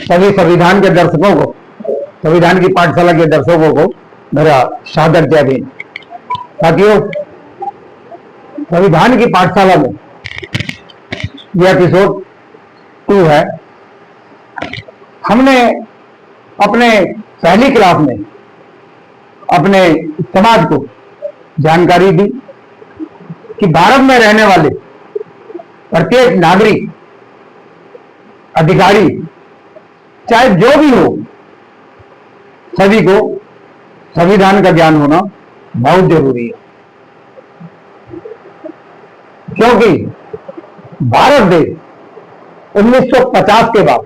सभी संविधान के दर्शकों को, संविधान की पाठशाला के दर्शकों को मेरा सादर जय भीम। साथियों, संविधान की पाठशाला में यह एपिसोड 2 है। हमने अपने पहली क्लास में अपने समाज को जानकारी दी कि भारत में रहने वाले प्रत्येक नागरिक, अधिकारी, चाहे जो भी हो, सभी को संविधान का ज्ञान होना बहुत जरूरी है। क्योंकि भारत देश 1950 के बाद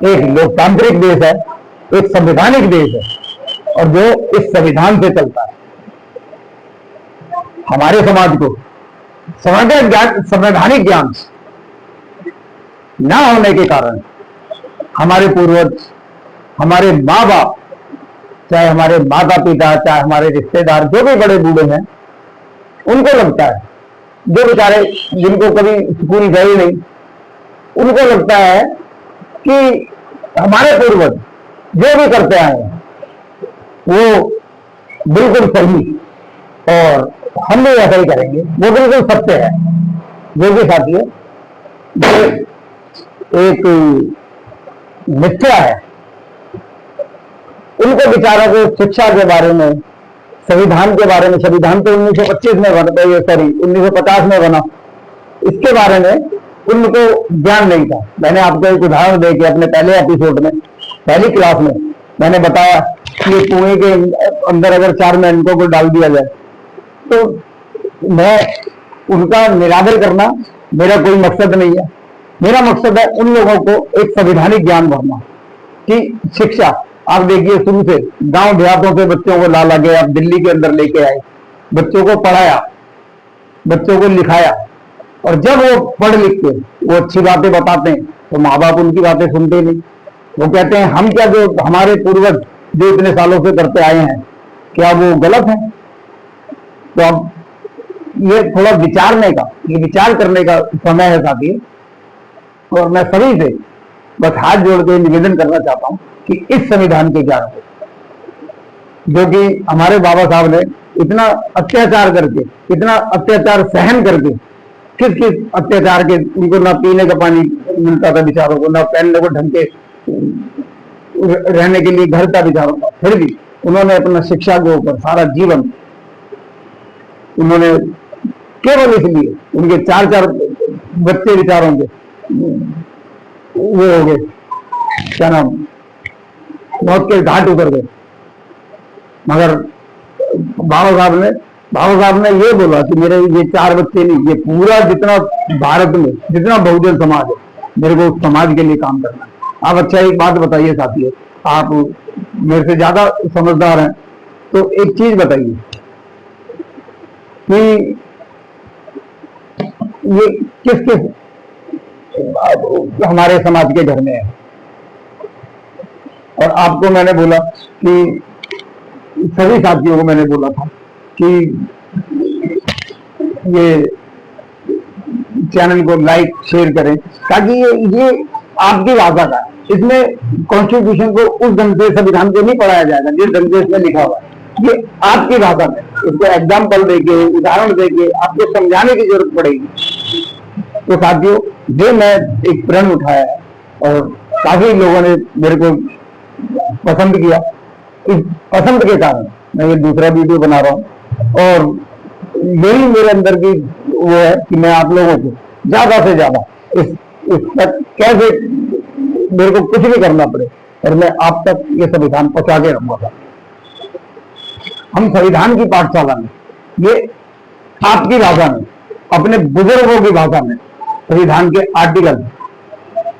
एक लोकतांत्रिक देश है, एक संवैधानिक देश है, और जो इस संविधान से चलता है। हमारे समाज को संवैधानिक ज्ञान न होने के कारण हमारे पूर्वज, हमारे माँ बाप, चाहे हमारे माता पिता, चाहे हमारे रिश्तेदार, जो भी बड़े बूढ़े हैं, उनको लगता है, जो बेचारे जिनको कभी स्कूल गए नहीं, उनको लगता है कि हमारे पूर्वज जो भी करते आए हैं वो बिल्कुल सही और हम भी ऐसा ही करेंगे, वो बिल्कुल सत्य है। जो भी साथियों, एक मिथ्या है। उनको विचारों को शिक्षा के बारे में, संविधान के बारे में, संविधान तो 1925 में बना, सॉरी 1950 में बना, इसके बारे में उनको ज्ञान नहीं था। मैंने आपको एक उदाहरण देके अपने पहले एपिसोड में, पहली क्लास में मैंने बताया कि कुएं के अंदर अगर 4 मेंढकों को डाल दिया जाए, तो मैं उनका निरादर करना मेरा कोई मकसद नहीं है। मेरा मकसद है उन लोगों को एक संवैधानिक ज्ञान भरना कि शिक्षा। आप देखिए, शुरू से गांव देहातों से बच्चों को ला लगे आप दिल्ली के अंदर लेके आए, बच्चों को पढ़ाया, बच्चों को लिखाया, और जब वो पढ़ लिख के वो अच्छी बातें बताते हैं तो माँ बाप उनकी बातें सुनते नहीं। वो कहते हैं हम क्या, जो हमारे पूर्वज जो इतने सालों से करते आए हैं, क्या वो गलत है? तो अब ये थोड़ा विचारने का, ये विचार करने का समय है साथी। और मैं सभी से बस हाथ जोड़ के निवेदन करना चाहता हूं कि इस संविधान के ज्ञान को, जो कि हमारे बाबा साहब ने इतना अत्याचार करके, इतना अत्याचार सहन करके, किस किस अत्याचार के, उनको ना पीने का पानी मिलता था बेचारों को, ना पहनने को ढंग के रहने के लिए घर का बेचारों का, फिर भी उन्होंने अपना शिक्षा के ऊपर सारा जीवन उन्होंने, केवल इसलिए उनके 4 बच्चे बेचारों के वो हो गए, क्या नाम, मौत के घाट उतर गए, मगर बाबा साहब ने ये बोला कि मेरे ये 4 बच्चे नहीं, ये पूरा जितना भारत में जितना बहुजन समाज है, मेरे को उस समाज के लिए काम करना है। आप अच्छा एक बात बताइए साथियों, आप मेरे से ज्यादा समझदार हैं, तो एक चीज बताइए कि ये किस किस हमारे समाज के घर में है। और आपको मैंने बोला कि सभी साथियों को मैंने बोला था कि ये चैनल को लाइक शेयर करें, ताकि ये आपकी भाषा का, इसमें कॉन्स्टिट्यूशन को उस ढंग से, संविधान को नहीं पढ़ाया जाएगा जिस ढंग से इसमें लिखा हुआ है। ये आपकी भाषा में, इसको एग्जाम्पल देके, उदाहरण देके आपको समझाने की जरूरत पड़ेगी। तो साथियों, जो मैं एक प्रण उठाया है और काफी लोगों ने मेरे को पसंद किया, इस पसंद के कारण मैं ये दूसरा वीडियो बना रहा हूँ। और यही मेरे अंदर की वो है कि मैं आप लोगों को ज्यादा से ज्यादा इस तक कैसे मेरे को कुछ भी करना पड़े, और मैं आप तक ये संविधान पहुंचा के रहूंगा। हम संविधान की पाठशाला में, ये आपकी भाषा में, अपने बुजुर्गों की भाषा में, संविधान के आर्टिकल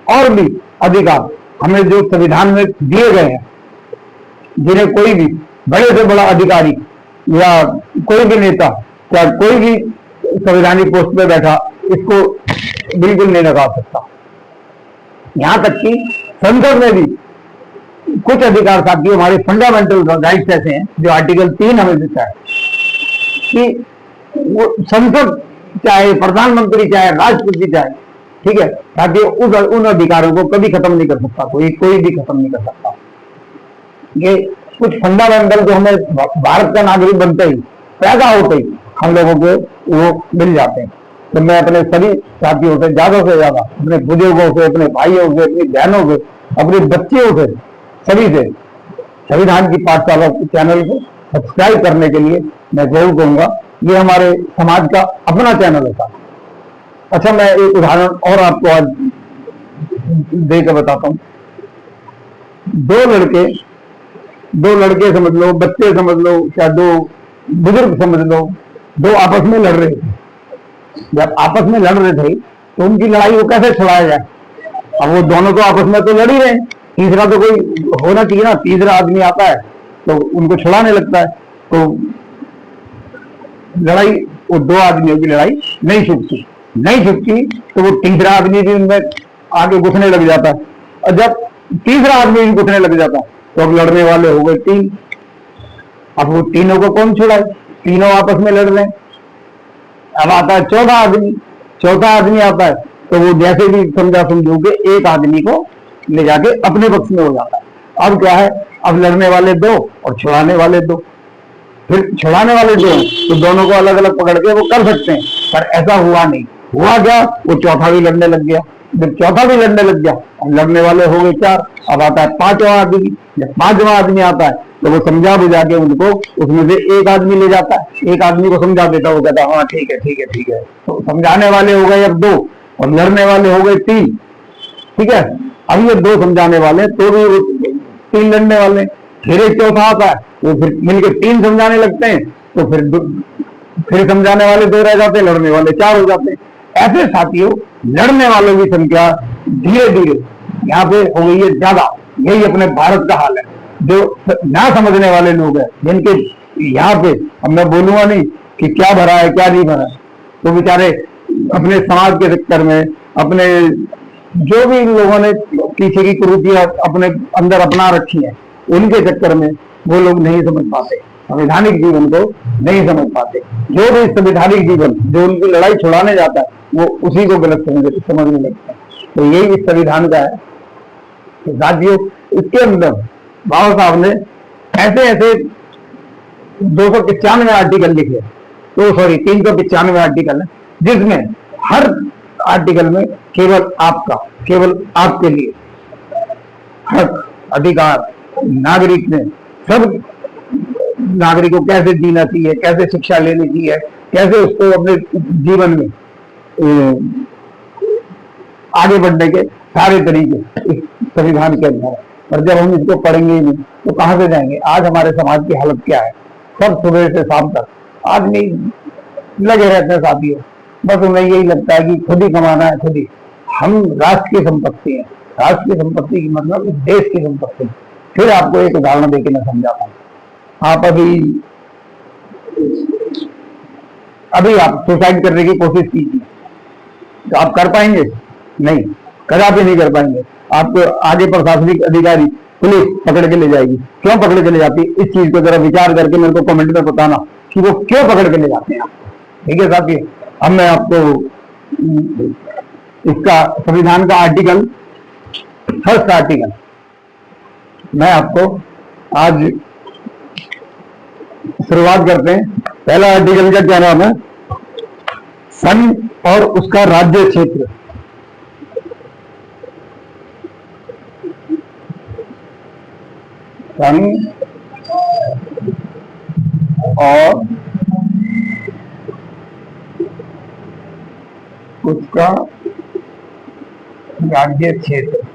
और भी अधिकार हमें जो संविधान में दिए गए हैं, जिन्हें कोई भी बड़े से बड़ा अधिकारी या कोई भी नेता या कोई भी संवैधानिक पोस्ट पे बैठा इसको बिल्कुल नहीं लगा सकता। यहां तक कि संसद में भी कुछ अधिकार साथियों, हमारे फंडामेंटल राइट्स ऐसे हैं जो आर्टिकल 3 हमें देता है कि वो संसद चाहे प्रधानमंत्री चाहे राष्ट्रपति चाहे ठीक है, ताकि उन अधिकारों को कभी खत्म नहीं कर सकता, कोई भी खत्म नहीं कर सकता। ये कुछ फंडामेंटल जो हमें भारत का नागरिक बनते ही, पैदा होते ही हम लोगों को वो मिल जाते हैं। तो मैं अपने सभी साथियों से ज्यादा अपने बुजुर्गों से, अपने भाइयों से, अपनी बहनों से, अपने बच्चियों से, सभी से संविधान की पाठशाला चैनल को सब्सक्राइब करने के लिए मैं जरूर कहूंगा। ये हमारे समाज का अपना चैनल है। अच्छा, मैं एक उदाहरण और आपको आज देकर बताता हूं। दो लड़के समझ लो, बच्चे समझ लो, या दो बुजुर्ग समझ लो, दो आपस में लड़ रहे थे। जब आपस में लड़ रहे थे तो उनकी लड़ाई को कैसे छुड़ाया जाए? अब वो दोनों तो आपस में तो लड़ ही रहे हैं, तीसरा तो कोई होना चाहिए ना। तीसरा आदमी आता है तो उनको छुड़ाने लगता है, तो लड़ाई, वो दो आदमियों की लड़ाई नहीं छुपती तो वो तीसरा आदमी भी उनमें आगे घुसने लग जाता है। और जब तीसरा आदमी भी घुसने लग जाता है तो अब लड़ने वाले हो गए तीन। अब वो तीनों को कौन छुड़ाए? तीनों आपस में लड़ रहे हैं। अब आता है चौथा आदमी आता है, तो वो जैसे भी समझा समझो के एक आदमी को ले जाके अपने पक्ष में हो जाता है। अब क्या है, अब लड़ने वाले दो और छुड़ाने वाले दो। फिर छुड़ाने वाले दो तो दोनों को अलग अलग पकड़ के वो कर सकते हैं, पर ऐसा हुआ नहीं। हुआ क्या, वो चौथा भी लड़ने लग गया। जब चौथा भी लड़ने लग गया, अब लड़ने वाले हो गए चार। अब आता है पांचवा आदमी। जब पांचवा आदमी आता है तो वो समझा बुझा के उनको उसमें से एक आदमी ले जाता है, एक आदमी को समझा देता है। वो कहता है हाँ ठीक है। तो समझाने वाले हो गए अब दो और लड़ने वाले हो गए तीन। ठीक है, अब ये दो समझाने वाले तो भी तीन लड़ने वाले। फिर एक चौथा आता है, वो फिर मिलकर तीन समझाने लगते हैं, तो फिर समझाने वाले दो रह जाते हैं, लड़ने वाले चार हो जाते हैं। ऐसे साथियों, लड़ने वालों की संख्या धीरे धीरे यहाँ पे हो गई है ज्यादा। यही अपने भारत का हाल है। जो ना समझने वाले लोग हैं, जिनके यहाँ पे, अब मैं बोलूंगा नहीं कि क्या भरा है क्या नहीं भरा है, तो बेचारे अपने समाज के चक्कर में, अपने जो भी लोगों ने पीछे की कुरीतियां अपने अंदर अपना रखी है, उनके चक्कर में वो लोग नहीं समझ पाते, संवैधानिक जीवन को नहीं समझ पाते। जो भी संवैधानिक जीवन जो उनकी लड़ाई छुड़ाने जाता है, वो उसी को गलत समझने लगता है। तो यही इस संविधान का है। तो साथियों, इसके अंदर बाबा साहब ने ऐसे 295 आर्टिकल लिखे, तो सॉरी 395 आर्टिकल है, जिसमें हर आर्टिकल में केवल आपके लिए हक, अधिकार, नागरिक ने सब नागरिक को कैसे जीना चाहिए, कैसे शिक्षा लेनी चाहिए, कैसे उसको अपने जीवन में आगे बढ़ने के सारे तरीके इस संविधान के अंदर है। और जब हम इसको पढ़ेंगे ही नहीं तो कहां से जाएंगे? आज हमारे समाज की हालत क्या है? सब सुबह से शाम तक आदमी लगे रहते हैं साथियों, बस उन्हें यही लगता है कि खुद ही कमाना है, खुद ही। हम राष्ट्र की संपत्ति है, राष्ट्र की संपत्ति की मतलब देश की संपत्ति। फिर आपको एक उदाहरण देके मैं समझाता हूँ। आप अभी आप सुसाइड करने की कोशिश कीजिए, तो आप कर पाएंगे? नहीं, कदापि नहीं कर पाएंगे। आपको आगे प्रशासनिक अधिकारी, पुलिस पकड़ के ले जाएगी। क्यों पकड़ के ले जाती है? इस चीज को जरा विचार करके मेरे को कमेंट में बताना कि वो क्यों पकड़ के ले जाते हैं। ठीक है साथी, अब मैं आपको इसका संविधान का आर्टिकल, फर्स्ट आर्टिकल मैं आपको आज शुरुआत करते हैं। पहला आर्टिकल का क्या नाम है? संघ और उसका राज्य क्षेत्र। संघ और उसका राज्य क्षेत्र।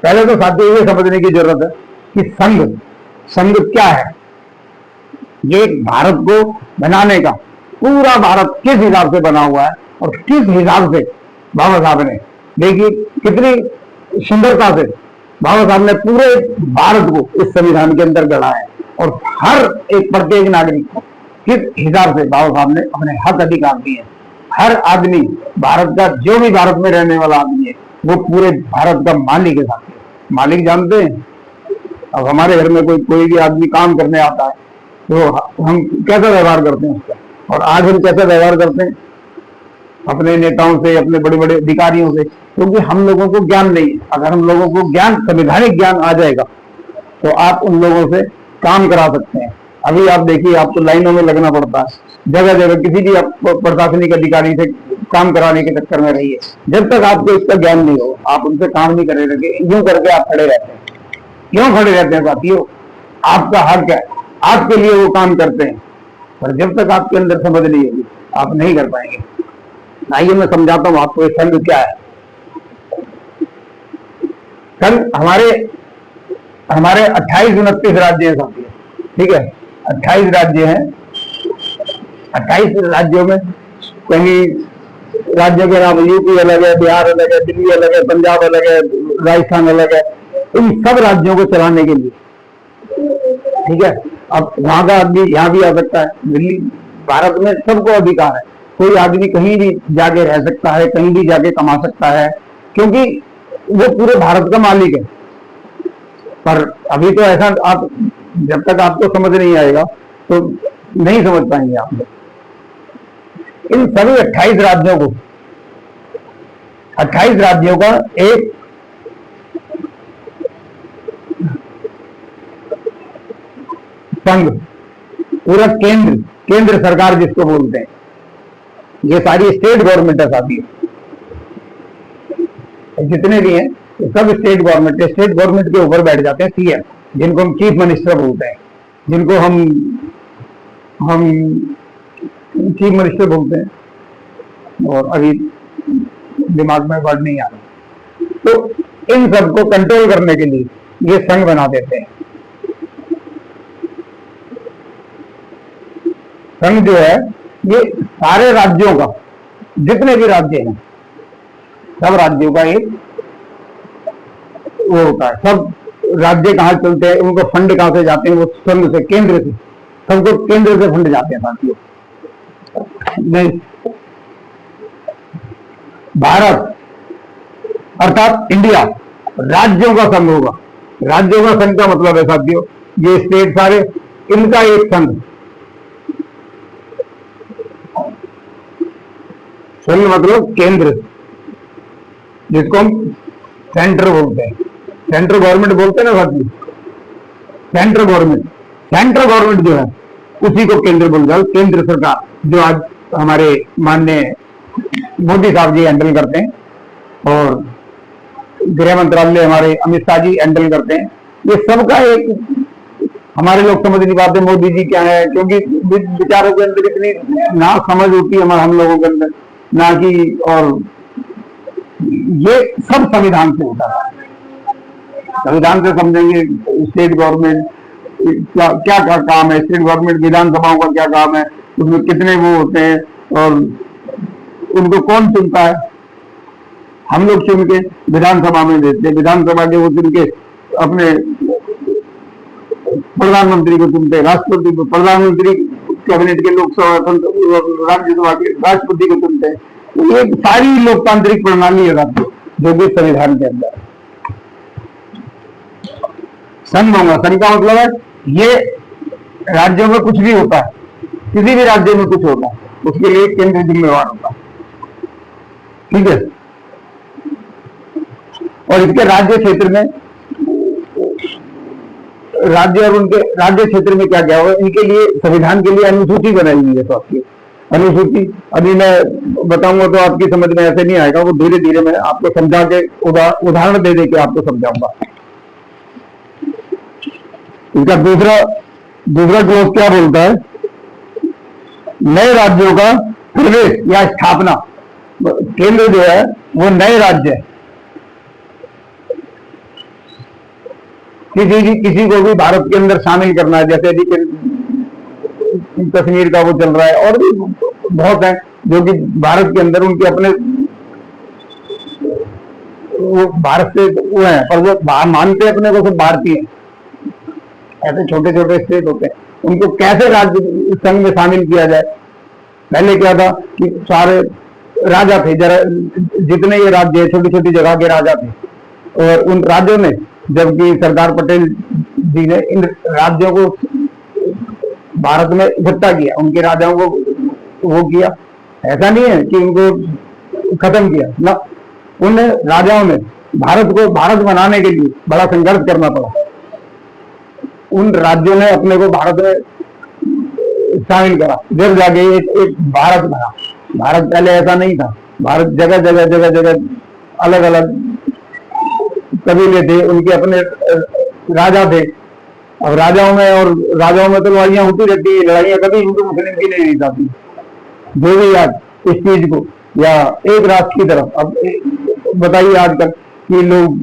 पहले तो साथियों ये समझने की जरूरत है कि संघ क्या है। ये भारत को बनाने का, पूरा भारत किस हिसाब से बना हुआ है और किस हिसाब से बाबा साहब ने, देखिए कितनी सुंदरता से बाबा साहब ने पूरे भारत को इस संविधान के अंदर गढ़ा है। और हर एक प्रत्येक नागरिक को किस हिसाब से बाबा साहब ने अपने हक अधिकार दिए। हर आदमी, भारत का जो भी भारत में रहने वाला आदमी है, वो पूरे भारत का मालिक है। साथ मालिक जानते हैं, अब हमारे घर में कोई भी आदमी काम करने आता है तो हम कैसा व्यवहार करते हैं उसका, और आज हम कैसा व्यवहार करते हैं? अपने नेताओं से, अपने बड़े बड़े अधिकारियों से, क्योंकि हम लोगों को ज्ञान नहीं है। अगर हम लोगों को ज्ञान, संवैधानिक ज्ञान आ जाएगा तो आप उन लोगों से काम करा सकते हैं। अभी आप देखिए, आपको लाइनों में लगना पड़ता है जगह जगह, किसी भी आप प्रशासनिक अधिकारी से काम कराने के चक्कर में रहिए, जब तक आपको इसका ज्ञान नहीं हो आप उनसे काम नहीं करे रखे, यूं करके आप खड़े रहते हैं। क्यों खड़े रहते हैं साथियों? आपका हक है, आपके लिए वो काम करते हैं, पर जब तक आपके अंदर समझ नहीं होगी आप नहीं कर पाएंगे। आइए मैं समझाता हूं आपको ये संघ क्या है। संघ हमारे 28-29 राज्य हैं साथियों, ठीक है, 28 राज्य हैं। 28 राज्यों में कहीं राज्यों के नाम यूपी अलग है, बिहार अलग है, दिल्ली अलग है, पंजाब अलग है, राजस्थान अलग है। इन सब राज्यों को चलाने के लिए, ठीक है, अब वहां का आदमी यहाँ भी आ सकता है। दिल्ली, भारत में सबको अधिकार है, कोई आदमी कहीं भी जाके रह सकता है, कहीं भी जाके कमा सकता है, क्योंकि वो पूरे भारत का मालिक है। पर अभी तो ऐसा, आप जब तक आपको समझ नहीं आएगा तो नहीं समझ पाएंगे आप लोग। इन सभी 28 राज्यों को, 28 राज्यों का एक संघ, पूरा केंद्र सरकार जिसको बोलते हैं, ये सारी स्टेट गवर्नमेंट है साथी, जितने भी हैं सब स्टेट गवर्नमेंट है। स्टेट गवर्नमेंट के ऊपर बैठ जाते हैं सीएम, जिनको हम चीफ मिनिस्टर बोलते हैं, जिनको हम चीफ मिनिस्टर बोलते हैं, और अभी दिमाग में वर्ड नहीं आ रहा। तो इन सबको कंट्रोल करने के लिए ये संघ बना देते हैं। संघ जो है ये सारे राज्यों का, जितने भी राज्य हैं सब राज्यों का एक वो होता है। सब राज्य कहाँ चलते हैं, उनको फंड कहां से जाते हैं, वो संघ से, केंद्र से, सबको केंद्र से फंड जाते हैं साथियों। भारत अर्थात इंडिया राज्यों का संघ होगा। राज्यों का संघ का मतलब है साथियों, ये स्टेट सारे, इनका एक संघ। संघ मतलब केंद्र, जिसको हम सेंटर बोलते हैं, सेंट्रल गवर्नमेंट बोलते हैं ना साथियों। सेंट्रल गवर्नमेंट जो है उसी को केंद्र बोलता है। केंद्र सरकार जो आज हमारे माननीय मोदी साहब जी हैंडल करते हैं, और गृह मंत्रालय हमारे अमित शाह जी हैंडल करते हैं। ये सबका एक, हमारे लोग समझ नहीं पाते मोदी जी क्या है, क्योंकि विचारों के अंदर इतनी ना समझ होती है हम लोगों के अंदर ना कि, और ये सब संविधान से होता है। संविधान से समझेंगे स्टेट गवर्नमेंट क्या क्या काम है, स्टेट गवर्नमेंट विधानसभाओं का क्या काम है, उसमें कितने वो होते हैं, और उनको कौन चुनता है। हम लोग चुन के विधानसभा में देते हैं, विधानसभा के वो चुन के अपने प्रधानमंत्री को चुनते हैं, राष्ट्रपति को, प्रधानमंत्री कैबिनेट के, लोकसभा, राज्यसभा के राष्ट्रपति को चुनते हैं। तो ये सारी लोकतांत्रिक प्रणाली है जो कि संविधान के अंदर। संघ होगा, संघ का मतलब है ये राज्यों में कुछ भी होता है, किसी भी राज्य में कुछ होता है, उसके लिए केंद्र जिम्मेवार होता है, ठीक है। और इसके राज्य क्षेत्र में, राज्य और उनके राज्य क्षेत्र में क्या क्या होगा, इनके लिए संविधान के लिए अनुसूची बनाई हुई है। तो आपकी अनुसूची अभी मैं बताऊंगा तो आपकी समझ में ऐसे नहीं आएगा, वो धीरे धीरे मैं आपको समझा के उदाहरण दे के आपको समझाऊंगा। इसका दूसरा क्लोज क्या बोलता है, नए राज्यों का प्रवेश या स्थापना। केंद्र जो है वो नए राज्य है, किसी को भी भारत के अंदर शामिल करना है, जैसे अभी कश्मीर का वो चल रहा है, और भी बहुत है जो कि भारत के अंदर उनके अपने वो भारत से वो है, पर वो मानते अपने को सब भारतीय। ऐसे छोटे छोटे स्टेट होते हैं, उनको कैसे राज्य संघ में शामिल किया जाए। पहले क्या था कि सारे राजा थे, जरा जितने ये राज्य छोटी छोटी जगह के राजा थे, और उन राज्यों ने, जबकि सरदार पटेल जी ने इन राज्यों को भारत में इकट्ठा किया, उनके राजाओं को वो किया, ऐसा नहीं है कि उनको खत्म किया ना, उन राजाओं ने भारत को भारत बनाने के लिए बड़ा संघर्ष करना पड़ा। उन राज्यों ने अपने को भारत में शामिल करा, जब जाके एक भारत बना। भारत पहले ऐसा नहीं था। भारत जगह जगह जगह जगह अलग अलग कबीले थे, उनके अपने राजा थे। अब राजाओं में तो लड़ाइयां होती रहती है, लड़ाइयां कभी हिंदू मुस्लिम की नहीं जाती। जो भी आज इस चीज को या एक राष्ट्र की तरफ, अब बताइए आजकल कि लोग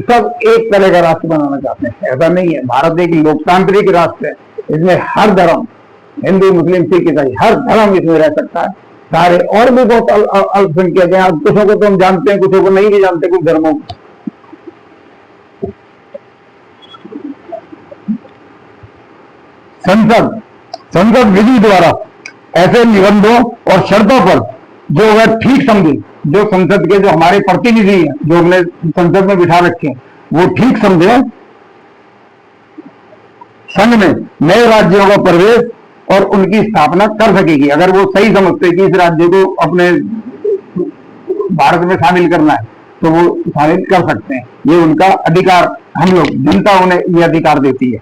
सब एक तरह का राष्ट्र बनाना चाहते हैं, ऐसा नहीं है। भारत एक लोकतांत्रिक राष्ट्र है, इसमें हर धर्म, हिंदू मुस्लिम सिख ईसाई, हर धर्म इसमें रह सकता है। सारे और भी बहुत अल्पसंख्यक हैं, कुछों को तो हम जानते हैं, कुछों को नहीं भी जानते, कुछ धर्मों को। संसद विधि द्वारा ऐसे निबंधों और शर्तों पर जो वह ठीक समझे, जो संसद के जो हमारे प्रतिनिधि हैं, जो हमने संसद में बिठा रखे हैं, वो ठीक समझे, संघ में नए राज्यों का प्रवेश और उनकी स्थापना कर सकेगी। अगर वो सही समझते कि इस राज्य को अपने भारत में शामिल करना है तो वो शामिल कर सकते हैं। ये उनका अधिकार, हम लोग जनता उन्हें ये अधिकार देती है।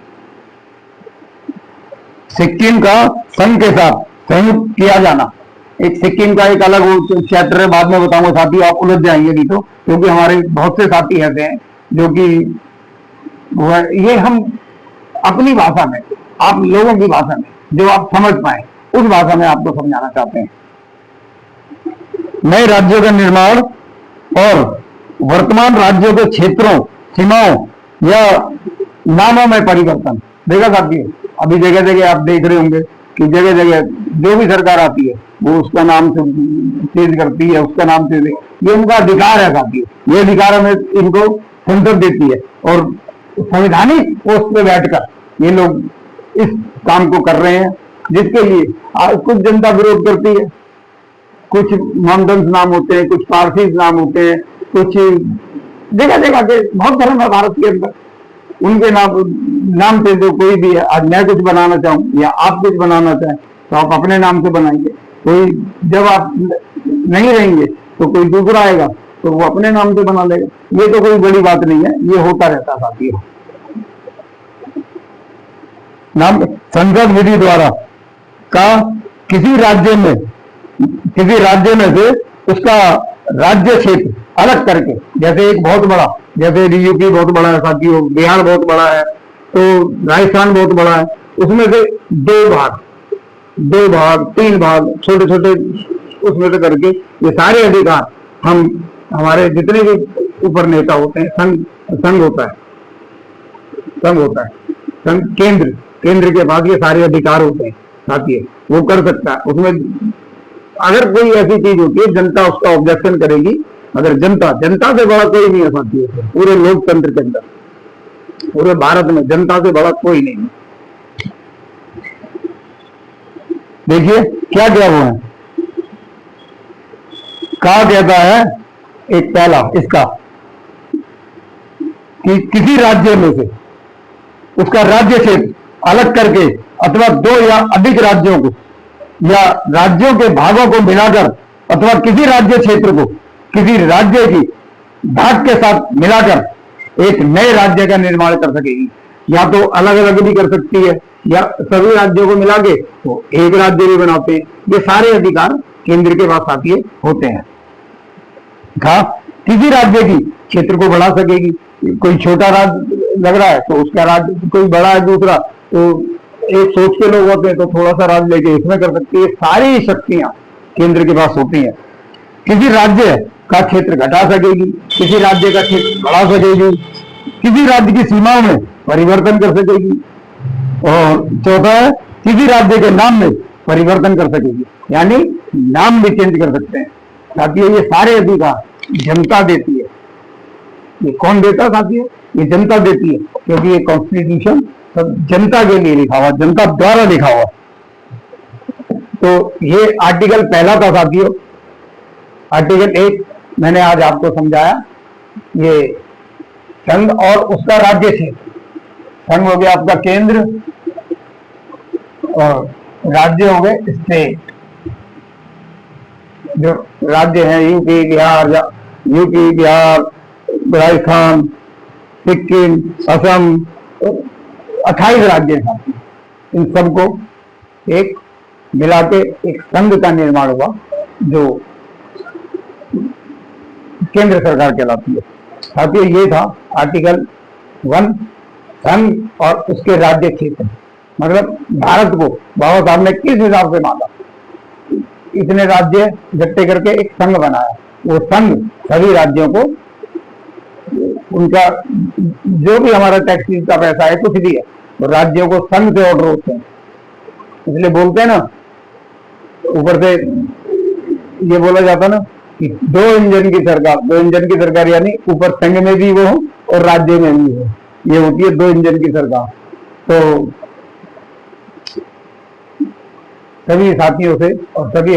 सिक्किम का संघ के साथ संयुक्त किया जाना, एक सिक्किम का एक अलग क्षेत्र है, बाद में बताऊंगा साथी, आप उलझ जाएंगे नहीं तो, क्योंकि हमारे बहुत से साथी ऐसे हैं जो कि ये हम अपनी भाषा में, आप लोगों की भाषा में जो आप समझ पाए उस भाषा में आपको समझाना चाहते हैं। नए राज्यों का निर्माण और वर्तमान राज्यों के क्षेत्रों, सीमाओं या नामों में परिवर्तन। देखा साथी, अभी जगह जगह आप देख रहे होंगे कि जगह जगह जो भी सरकार आती है वो उसका नाम चेंज करती है, उसका नाम चेंज, ये उनका अधिकार है साथी। ये अधिकार हमें इनको संसद देती है और संवैधानिक पोस्ट पे बैठकर ये लोग इस काम को कर रहे हैं, जिसके लिए कुछ जनता विरोध करती है, कुछ मोहम्मदन नाम होते हैं, कुछ पारसी नाम होते हैं, कुछ जगह जगह के बहुत धर्म है भारत के अंदर, उनके नाम से जो कोई भी है, आज मैं कुछ बनाना चाहूं या आप कुछ बनाना चाहें तो आप अपने नाम से बनाएंगे। कोई जब आप नहीं रहेंगे तो कोई दूसरा आएगा तो वो अपने नाम से बना लेगा। ये तो कोई बड़ी बात नहीं है, ये होता रहता साथी। नाम संसद विधि द्वारा का किसी राज्य में से उसका राज्य क्षेत्र अलग करके, जैसे एक बहुत बड़ा, जैसे यूपी बहुत बड़ा है साथियों, बिहार बहुत बड़ा है, तो राजस्थान बहुत बड़ा है, उसमें से दो भाग 3 भाग छोटे छोटे उसमें से करके ये सारे अधिकार हम, हमारे जितने भी ऊपर नेता होते हैं, संघ होता है, संघ केंद्र के पास ये सारे अधिकार होते हैं साथियों, वो कर सकता है। उसमें अगर कोई ऐसी चीज होती है, जनता उसका ऑब्जेक्शन करेगी, अगर जनता से बड़ा कोई नहीं है साथियों, पूरे लोकतंत्र के अंदर, पूरे भारत में जनता से बड़ा कोई नहीं है। देखिए क्या हुआ है, कहा कहता है एक पहला इसका कि किसी राज्य में से उसका राज्य क्षेत्र अलग करके अथवा 2 या अधिक राज्यों को या राज्यों के भागों को मिलाकर अथवा किसी राज्य क्षेत्र को किसी राज्य की भाग के साथ मिलाकर एक नए राज्य का निर्माण कर सकेगी। या तो अलग अलग भी कर सकती है या सभी राज्यों को मिला के तो एक राज्य भी बनाते हैं। ये सारे अधिकार केंद्र के पास आती होते हैं। कहा किसी राज्य की क्षेत्र को बढ़ा सकेगी, कोई छोटा राज्य लग रहा है तो उसका राज्य, कोई बड़ा है दूसरा तो एक सोच के लोग होते हैं तो थोड़ा सा राज्य लेके इसमें कर सकती है। सारी शक्तियां केंद्र के पास होती हैं। किसी राज्य का क्षेत्र घटा सकेगी, किसी राज्य का क्षेत्र बढ़ा सकेगी, किसी राज्य की सीमाओं में परिवर्तन कर सकेगी, और चौथा है किसी राज्य के नाम में परिवर्तन कर सकेगी, यानी नाम भी चेंज कर सकते हैं। साथियों ये सारे अधिकार जनता देती है। ये कौन देता है साथियों? ये जनता देती है, क्योंकि ये कॉन्स्टिट्यूशन सब जनता के लिए लिखा हुआ, जनता द्वारा लिखा हुआ। तो ये आर्टिकल पहला था साथियों। आर्टिकल 1 मैंने आज आपको समझाया। ये संघ और उसका राज्य क्षेत्र, संघ हो गया आपका केंद्र और राज्य हो गए स्टेट। जो राज्य हैं यूपी बिहार राजस्थान, सिक्किम, असम, 28 राज्य हैं। इन सबको एक मिला के एक संघ का निर्माण हुआ जो केंद्र सरकार कहलाती है। साथियों, ये था आर्टिकल 1, संघ और उसके राज्य क्षेत्र। मतलब भारत को बाबा साहब ने किस हिसाब से मांगा, इतने राज्य इकट्ठे करके एक संघ बनाया। वो संघ सभी राज्यों को उनका जो भी हमारा टैक्स का पैसा है, कुछ भी है, तो राज्यों को संघ से ऑर्डर होते हैं। इसलिए बोलते हैं ना, ऊपर से ये बोला जाता ना कि 2 इंजन की सरकार यानी ऊपर संघ में भी वो हो और राज्य में भी हो, ये होती है 2 इंजन की सरकार। तो सभी साथियों से और सभी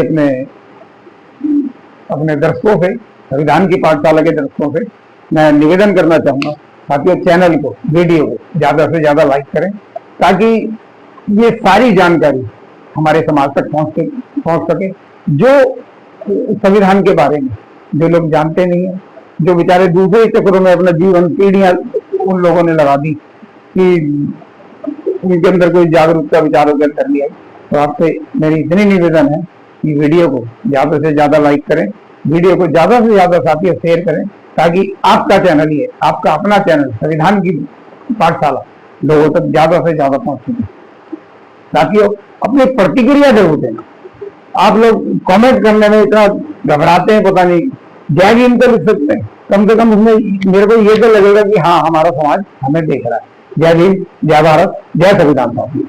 अपने दर्शकों से, संविधान की पाठशाला के दर्शकों से मैं निवेदन करना चाहूंगा, साथियों चैनल को, वीडियो को ज्यादा से ज्यादा लाइक करें, ताकि ये सारी जानकारी हमारे समाज तक पहुंच सके। जो संविधान के बारे में जो लोग जानते नहीं है, जो बेचारे दूसरे चक्रों में अपना जीवन पीढ़ियां उन लोगों ने लगा दी कि उनके अंदर कोई जागरूकता विचारों के अंदर नहीं आई, तो आपसे मेरी इतनी निवेदन है कि वीडियो को ज्यादा से ज्यादा लाइक करें, वीडियो को ज्यादा से ज्यादा साथियों शेयर करें, ताकि आपका चैनल ही है, आपका अपना चैनल संविधान की पाठशाला लोगों तक ज्यादा से ज्यादा पहुंच सके। साथियों, अपनी प्रतिक्रिया जरूर देना। आप लोग कमेंट करने में इतना घबराते हैं, पता नहीं, जय भीम तो लिख सकते हैं, कम से कम उसमें मेरे को ये तो लगेगा कि हाँ, हमारा समाज हमें देख रहा है। जय भीम, जय भारत, जय संविधान साथियों।